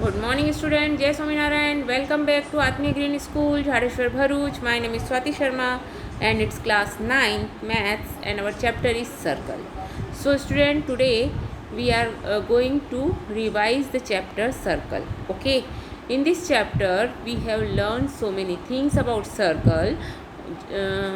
Good morning, student. Jai Swaminarayan. Welcome back to Atmi Green School, Jhareshwar Bharuch. My name is Swati Sharma, and it's class 9 maths, and our chapter is circle. So, student, today we are going to revise the chapter circle. Okay. In this chapter, we have learned so many things about circle,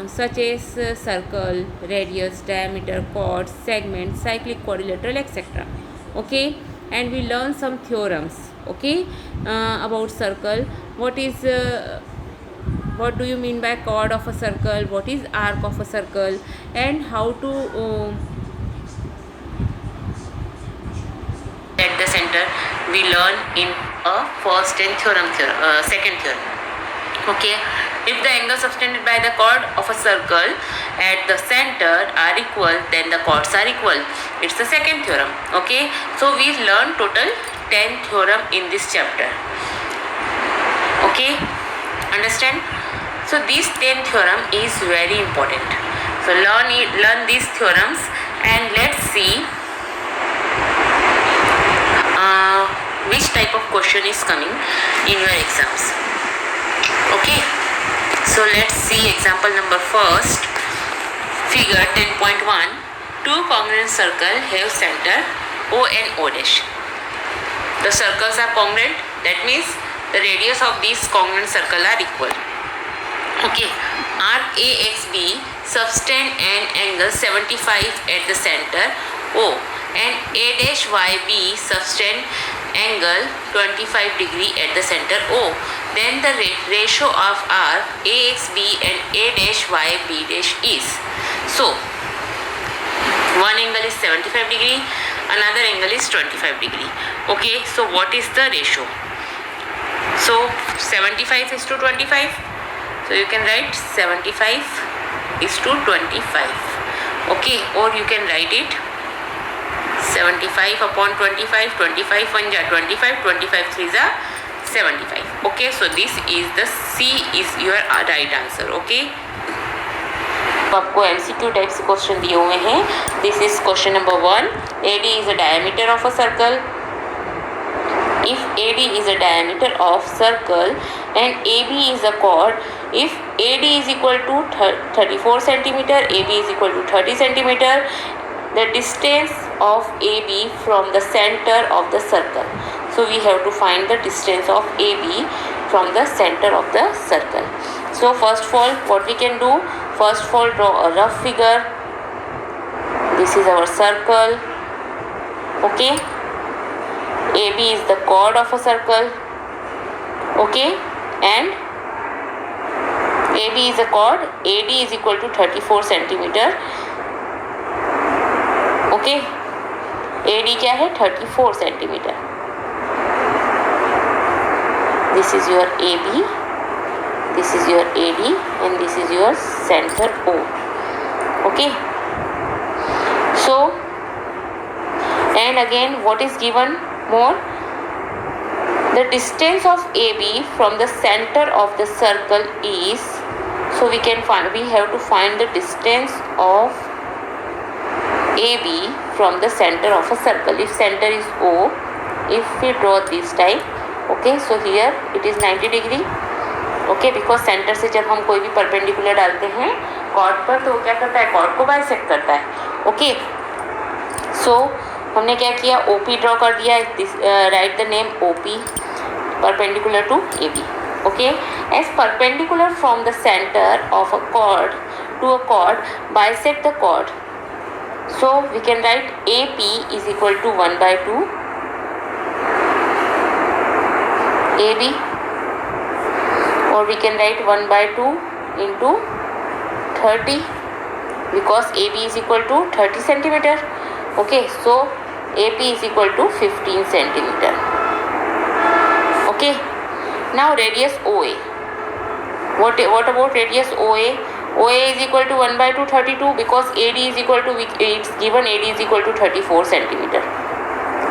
such as circle, radius, diameter, chords, segment, cyclic, quadrilateral, etc. Okay, and we learn some theorems. Okay, about circle. What do you mean by chord of a circle? What is arc of a circle? And how to at the center we learn in a first and second theorem. Okay, if the angles subtended by the chord of a circle at the center are equal, then the chords are equal. It's the second theorem. Okay, so we learn total 10 theorem in this chapter. Okay, understand? So this 10 theorem is very important. So learn these theorems, and let's see which type of question is coming in your exams. Okay, so let's see example number first. Figure 10.1. Two congruent circles have center O and O dash. The circles are congruent, that means the radius of these congruent circles are equal. Okay, arc AXB subtend an angle 75 at the center O, and A dash YB subtend angle 25 degree at the center O. Then the ratio of arc AXB and A dash YB dash is. So one angle is 75 degree, another angle is 25 degree. Okay, so what is the ratio? So 75 is to 25. So you can write 75 is to 25. Okay, or you can write it 75 upon 25, 25 1 ja 25, 25 3 ja 75. Okay, so this is the C is your right answer. Okay, आपको MCQ type से question दिए हुए हैं. This is question number 1. AD is a diameter of a circle. If AD is a diameter of circle and AB is a chord, if AD is equal to 34 centimeter, AB is equal to 30 centimeter, the distance of AB from the center of the circle. So we have to find the distance of AB from the center of the circle. So first of all, what we can do? First of all, draw a rough figure. This is our circle. Okay. AB is the chord of a circle. Okay, and AB is a chord. AD is equal to 34 centimeter. Okay, AD क्या है? 34 centimeter. This is your AB, this is your AD, and this is your center O. Okay, so and again what is given more? The distance of AB from the center of the circle is, so we have to find the distance of AB from the center of a circle. If center is O, if we draw this type, okay, so here it is 90 degree. Okay, because center से जब हम कोई भी perpendicular डालते हैं cord पर, तो क्या करता है? कॉर्ड को बाइसेक्ट करता है. ओके, सो हमने क्या किया? OP ड्रॉ कर दिया. Right the name OP perpendicular to AB. Okay, as perpendicular from the center of a chord to a chord, bisect the chord. So we can write AP is equal to 1 by 2 AB, or we can write 1 by 2 into 30, because AB is equal to 30 centimeter. Okay, so AP is equal to 15 centimeter. Okay, now radius OA. What about radius OA? OA is equal to 1 by 2 32, because AD is equal to, it's given AD is equal to 34 centimeter,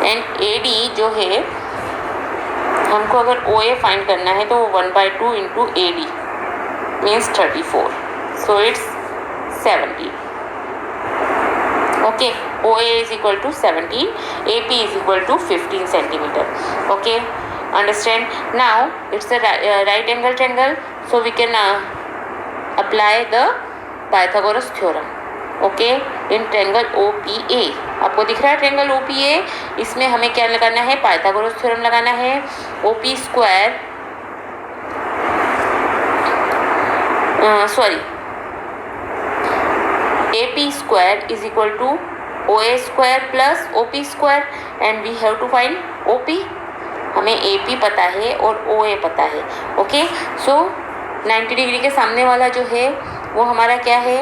and AD जो है हमको अगर OA find करना है तो वो 1 by 2 into AD means 34, so it's 17. Okay, OA is equal to 17, AP is equal to 15 centimeter. Okay, Understand? Now it's a right angle triangle, so we can apply the Pythagoras theorem. Okay, in triangle OPA, आपको दिख रहा है triangle OPA, इसमें हमें क्या लगाना है, Pythagoras theorem लगाना है. OP square AP square is equal to OA square plus OP square and we have to find OP. हमें AP पता है और OA पता है. ओके, सो 90 डिग्री के सामने वाला जो है वो हमारा क्या है,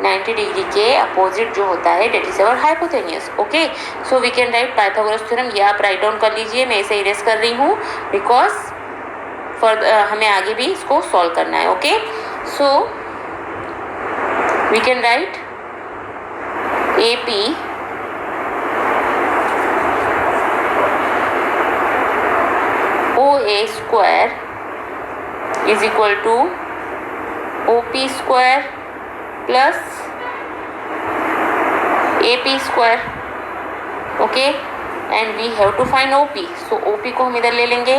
90 डिग्री के अपोजिट जो होता है that is our hypotenuse. Okay, so we can write Pythagoras theorem. ये आप राइट डाउन कर लीजिए, मैं इसे इरेज कर रही हूँ बिकॉज हमें आगे भी इसको सॉल्व करना है. Okay, so we can write AP OA square is equal to OP square plus AP square. Okay, and we have to find OP. So OP को हम इधर ले लेंगे.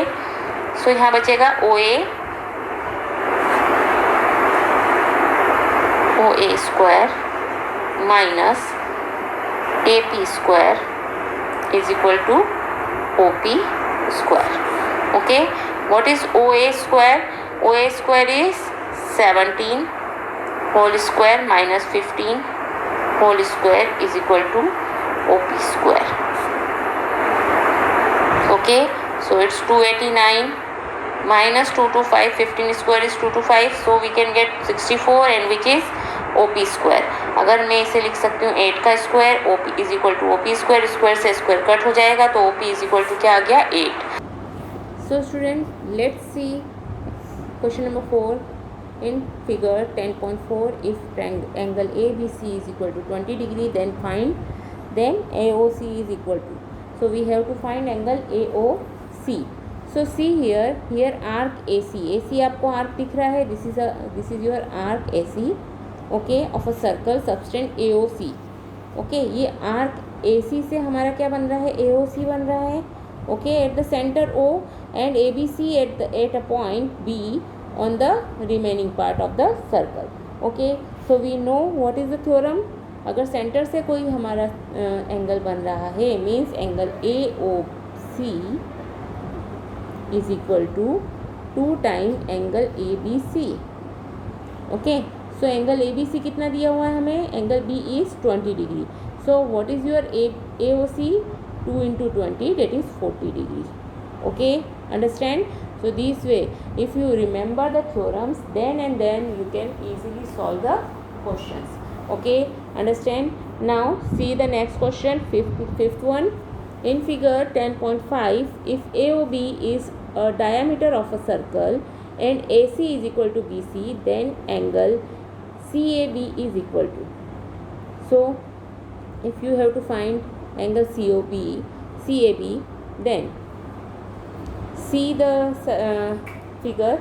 सो यहाँ बचेगा OA square minus AP square is equal to OP square. Okay, what is OA square? OA square is 17 whole square minus 15 whole square is equal to OP square. Okay, so it's 289 minus 225, 15 square is 225, so we can get 64 and which is OP square. अगर मैं इसे लिख सकती हूँ 8 का square, OP is equal to OP square, square से square cut हो जाएगा तो OP इज इक्वल टू क्या आ गया, 8. So student, let's see question number 4. In figure 10.4, if angle ABC is equal to 20 degree, then AOC is equal to. So we have to find angle AOC. So see here arc AC आपको arc दिख रहा है. This is your arc AC. Okay, of a circle subtend AOC. Okay, ये arc AC से हमारा क्या बन रहा है, AOC बन रहा है. Okay, at the center O and ABC at a point B on the remaining part of the circle. Okay, so we know what is the theorem. अगर सेंटर से कोई हमारा एंगल बन रहा है means angle AOC is equal to 2 time angle ABC. Okay, so angle ABC कितना दिया हुआ है हमें, एंगल B इज 20 डिग्री. So what is your AOC, 2 into 20 that is 40 degrees. Okay, understand? So this way if you remember the theorems then and then you can easily solve the questions. Okay, understand? Now see the next question, fifth one. In figure 10.5, if AOB is a diameter of a circle and AC is equal to BC, then angle CAB is equal to. So if you have to find angle CAB, then see the figure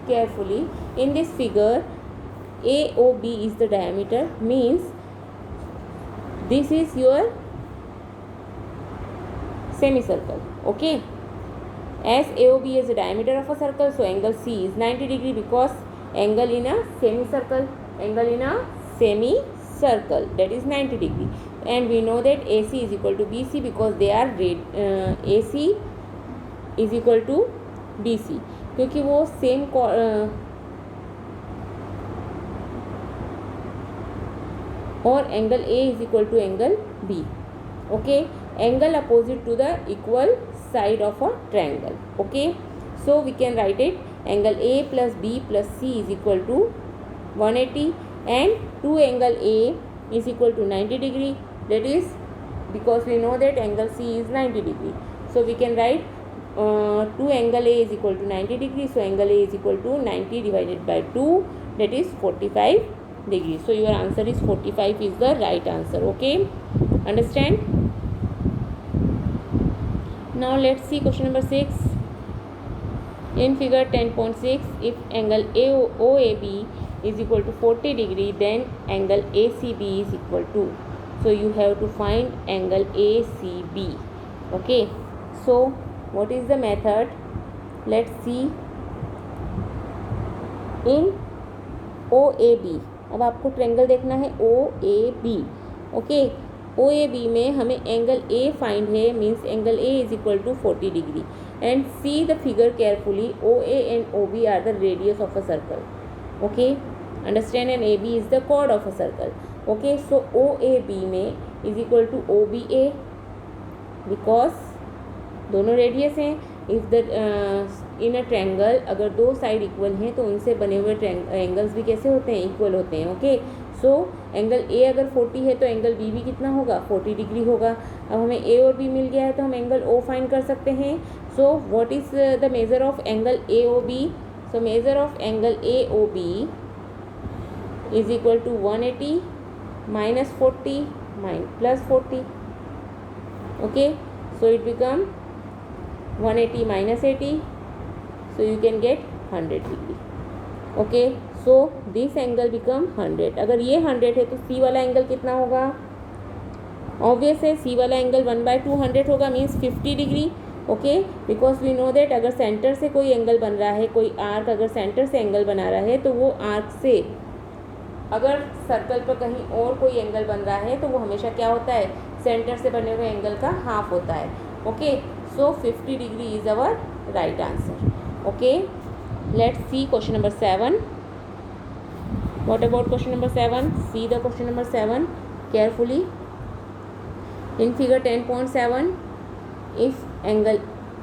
carefully. In this figure AOB is the diameter, means this is your semicircle. Okay, as AOB is the diameter of a circle, so angle C is 90 degree because angle in a semicircle that is 90 degree. And we know that AC is equal to BC because they are AC is equal to BC क्योंकि वो same और angle A is equal to angle B. Okay, angle opposite to the equal side of a triangle. Okay, so we can write it, angle A plus B plus C is equal to 180 and 2 angle A is equal to 90 degree. That is because we know that angle C is 90 degree. So we can write 2 angle A is equal to 90 degree. So angle A is equal to 90 divided by 2, that is 45 degree. So your answer is 45 is the right answer. Okay, understand? Now let's see question number 6. In figure 10.6, if angle OAB is equal to 40 degree, then angle ACB is equal to. So you have to find angle ACB. Okay, so What is the method? Let's see. In OAB, अब आपको triangle देखना है OAB. Okay, OAB में हमें angle A find है, means angle A is equal to 40 degree. And see the figure carefully. OA and OB are the radius of a circle. Okay, understand. And AB is the chord of a circle. Okay, so OAB में is equal to OBA, because दोनों radius हैं. If the in a triangle अगर दो side equal हैं तो उनसे बने हुए एंगल्स भी कैसे होते हैं? इक्वल होते हैं. ओके, सो एंगल A अगर 40 है तो एंगल B भी कितना होगा? 40 डिग्री होगा. अब हमें A और B मिल गया है तो हम एंगल O फाइंड कर सकते हैं. So what is the measure of angle AOB? So measure of angle AOB is equal to 180 minus 40 plus 40. Okay, so it become 180 minus 80, so you can get 100 degree. Okay, so this angle become 100. अगर ये 100 है तो C वाला angle कितना होगा? Obvious है, C वाला angle 1/200 होगा, means 50 degree. Okay, because we know that अगर सेंटर से कोई एंगल बन रहा है, कोई आर्क अगर सेंटर से एंगल बना रहा है तो वो आर्क से अगर सर्कल पर कहीं और कोई एंगल बन रहा है तो वो हमेशा क्या होता है? सेंटर से बने हुए एंगल का हाफ होता है. Okay, so 50 degree is our right answer. Okay, let's see question number 7. What about question number 7? See the question number 7 carefully. In figure 10.7, if angle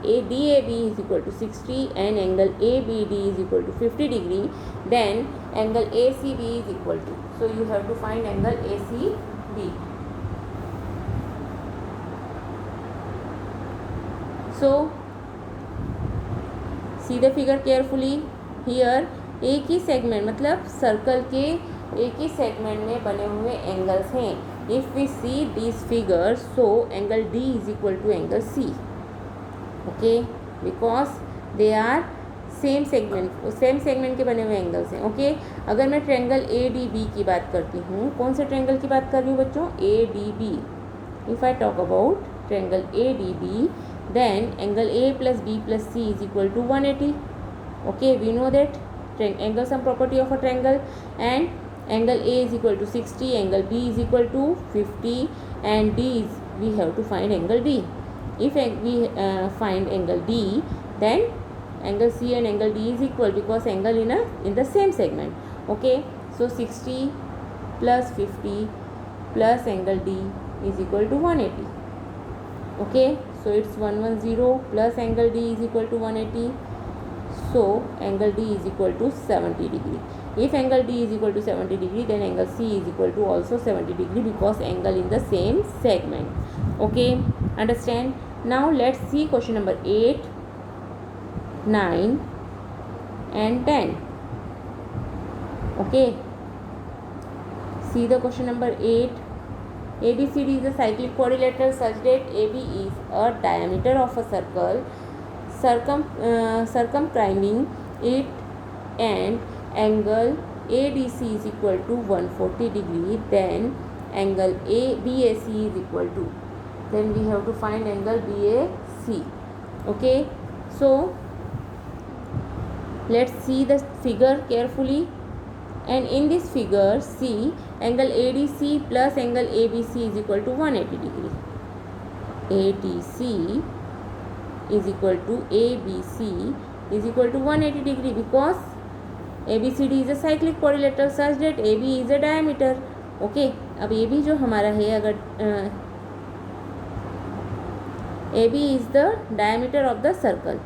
DAB is equal to 60 and angle ABD is equal to 50 degree, then angle ACB is equal to, so you have to find angle ACB. So see the figure carefully. Here एक ही segment, मतलब circle के एक ही segment में बने हुए angles हैं. If we see this figure, so angle D is equal to angle C. Okay, because they are same segment के बने हुए एंगल्स हैं. ओके, अगर मैं ट्रेंगल ADB की बात करती हूँ, कौन से ट्रेंगल की बात कर रही हूँ बच्चों? ADB. If I talk about triangle ADB, then angle A plus B plus C is equal to 180. Okay, we know that angle sum property of a triangle. And angle A is equal to 60, angle B is equal to 50, and D is, we have to find angle D. If we find angle D, then angle C and angle D is equal because angle in the same segment. Okay, so 60 plus 50 plus angle D is equal to 180. Okay, so it's 110 plus angle D is equal to 180. So angle D is equal to 70 degree. If angle D is equal to 70 degree, then angle C is equal to also 70 degree because angle in the same segment. Okay, understand? Now let's see question number 8, 9 and 10. Okay, see the question number 8. ABCD is a cyclic quadrilateral such that AB is a diameter of a circle circumscribing it, and angle ADC is equal to 140 degree. Then angle BAC is equal to, then we have to find angle BAC. Okay, so let's see the figure carefully. And in this figure, see angle ADC plus angle ABC is equal to 180 degree. ADC is equal to ABC is equal to 180 degree because ABCD is a cyclic quadrilateral such that AB is a diameter. Okay, अब AB जो हमारा है, अगर AB is the diameter of the circle,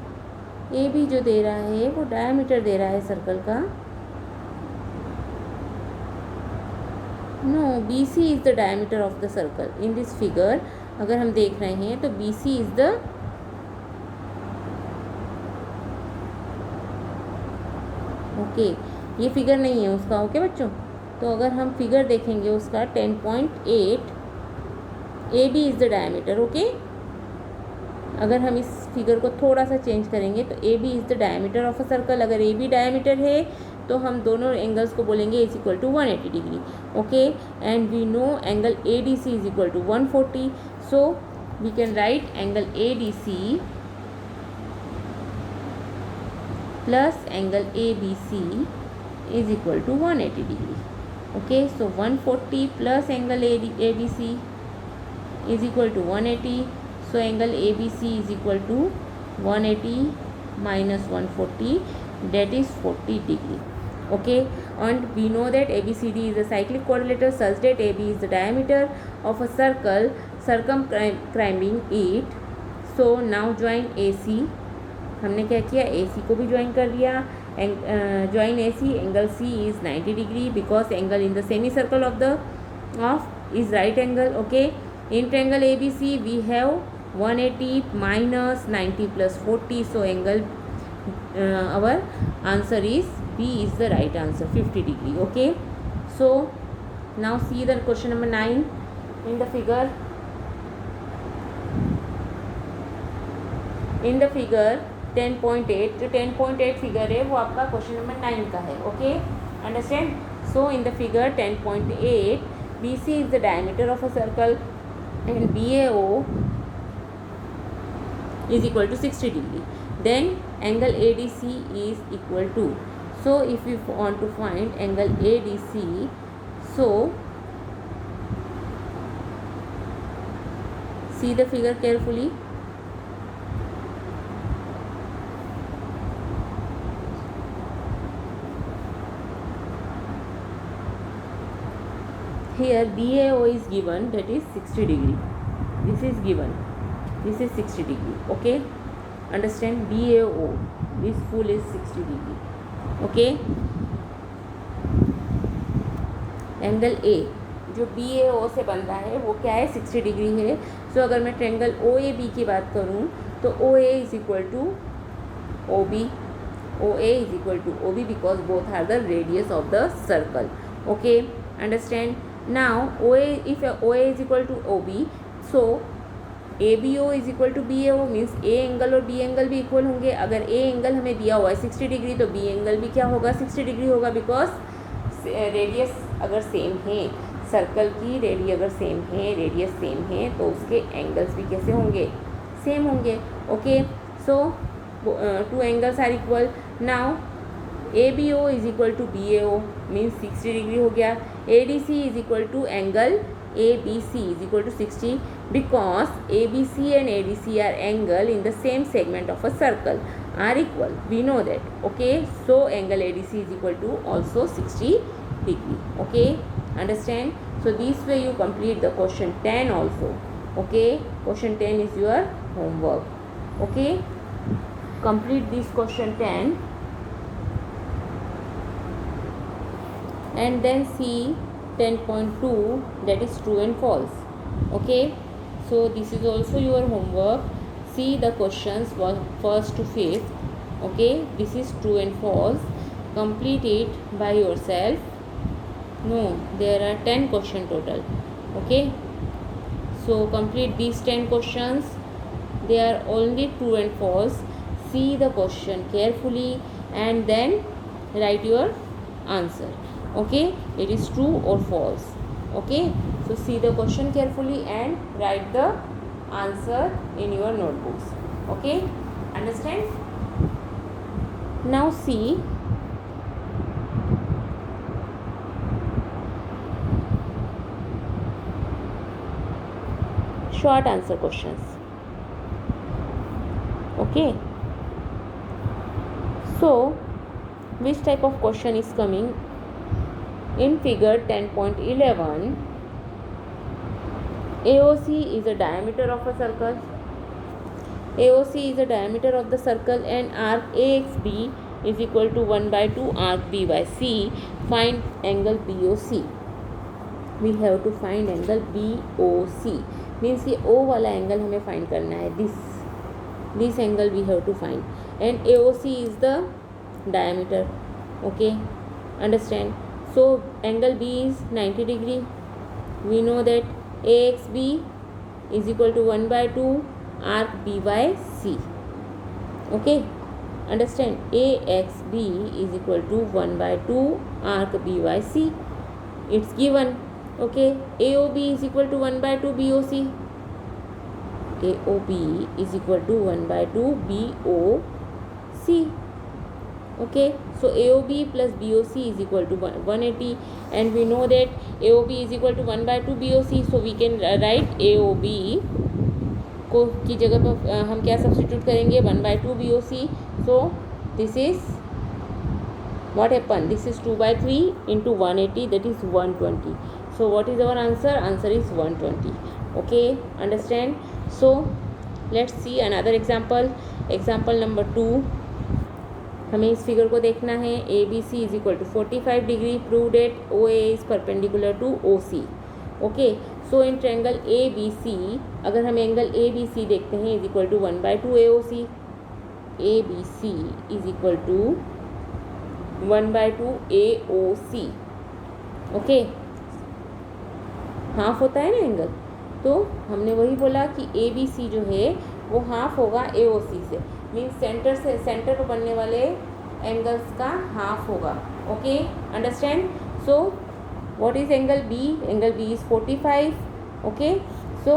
AB जो दे रहा है वो diameter दे रहा है सर्कल का. No, BC is the diameter of the circle. in this figure अगर हम देख रहे हैं तो BC is the, ओके, ये फिगर नहीं है उसका. ओके बच्चों, तो अगर हम फिगर देखेंगे उसका 10.8, AB is the diameter. Okay, अगर हम इस फिगर को थोड़ा सा चेंज करेंगे तो AB is the diameter of a circle. अगर AB डायमीटर है तो हम दोनों एंगल्स को बोलेंगे is equal to 180 degree. Okay, and we know angle ADC is equal to 140. So we can write angle ADC plus angle ABC is equal to 180 degree. Okay, so 140 plus angle ABC is equal to 180. So angle ABC is equal to 180 minus 140, that is 40 degree. Okay, and we know that ABCD is a cyclic quadrilateral such that AB is the diameter of a circle circumscribing it. So now join AC. हमने क्या किया, AC को भी join कर दिया. Join AC, angle C is 90 degree because angle in the semicircle of is right angle. Okay, in triangle ABC we have 180 minus 90 plus 40, so angle our answer is B is the right answer, 50 degree. Okay, so now see the question number 9 in the figure. In the figure 10.8, जो 10.8 figure है वो आपका question number 9 का है. Okay, understand. So in the figure 10.8 BC is the diameter of a circle and BAO is equal to 60 degree. Then angle ADC is equal to, so if we want to find angle ADC, so see the figure carefully. Here BAO is given, that is 60 degree. This is given, this is 60 degree. Okay, understand, BAO, this full is 60 degree. Okay, angle A जो BAO से बन रहा है वो क्या है, 60 degree है. सो अगर मैं ट्रायंगल OAB की बात करूँ तो OA is equal to OB, OA is equal to OB because both are the radius of the circle. Okay, understand. Now OA, if OA is equal to OB, so ABO is equal to BAO means A angle और B angle भी equal होंगे. अगर A angle हमें दिया हुआ है 60 degree तो B angle भी क्या होगा, 60 डिग्री होगा बिकॉज रेडियस अगर सेम है, सर्कल की रेडियस अगर सेम है, रेडियस सेम है तो उसके एंगल्स भी कैसे होंगे, सेम होंगे. Okay, so two angles are equal. Now ABO is equal to BAO means 60 degree हो गया. ADC is equal to angle ABC is equal to 60 because ABC and ADC are angle in the same segment of a circle are equal. We know that. Okay, so angle ADC is equal to also 60 degree. Okay, understand. So this way you complete the question 10 also. Okay, question 10 is your homework. Okay, complete this question 10. And then see 10.2, that is true and false. Okay, so this is also your homework. See the questions first to fifth. Okay, this is true and false. Complete it by yourself. No, there are 10 questions total. Okay, so complete these 10 questions. They are only true and false. See the question carefully and then write your answer. Okay, it is true or false. Okay, so see the question carefully and write the answer in your notebooks. Okay, understand. Now see short answer questions. Okay, so which type of question is coming in figure 10.11? AOC is the diameter of a circle. AOC is the diameter of the circle and arc AXB is equal to 1 by 2 arc B by C. Find angle BOC. We have to find angle BOC. Means ये O वाला angle हमें find करना है. This angle we have to find. And AOC is the diameter. Okay, understand. So angle B is 90 degree. We know that AXB is equal to 1 by 2 arc B by C. Okay, understand. AXB is equal to 1 by 2 arc B by C. It's given. Okay, AOB is equal to 1 by 2 BOC. AOB is equal to 1 by 2 BOC. Okay, so AOB plus BOC is equal to 180, and we know that AOB is equal to 1 by 2 BOC, so we can write AOB को की जगह पर हम क्या substitute करेंगे, 1 by 2 BOC. So this is what happened, this is 2 by 3 into 180, that is 120. So what is our answer? Answer is 120. Okay, understand? So let's see another example. Example number 2. हमें इस figure को देखना है. A B C is equal to 45 degree. Prove that O A is perpendicular to O C. Okay, so in triangle A B C, अगर हम angle A B C देखते हैं, is equal to 1 by 2 AOC. A B C is equal to 1 by 2 AOC. Okay, half होता है ना angle, तो हमने वही बोला कि ए बी सी जो है वो हाफ होगा AOC से. मीन्स सेंटर पर बनने वाले एंगल्स का हाफ होगा. Okay, understand? So what is angle B? Angle B is 45. Okay, so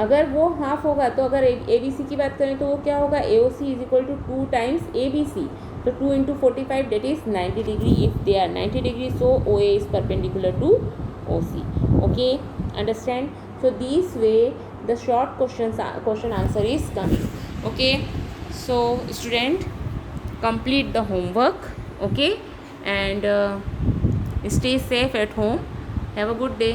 अगर वो हाफ होगा तो अगर ए बी सी की बात करें तो वो क्या होगा? AOC is equal to 2 times ABC. तो 2 into 45 that is 90 degree. If they are 90 degree, so OA is perpendicular to OC. Okay, understand? So this way the short question answer is coming. Okay, so student, complete the homework. Okay, and stay safe at home. Have a good day.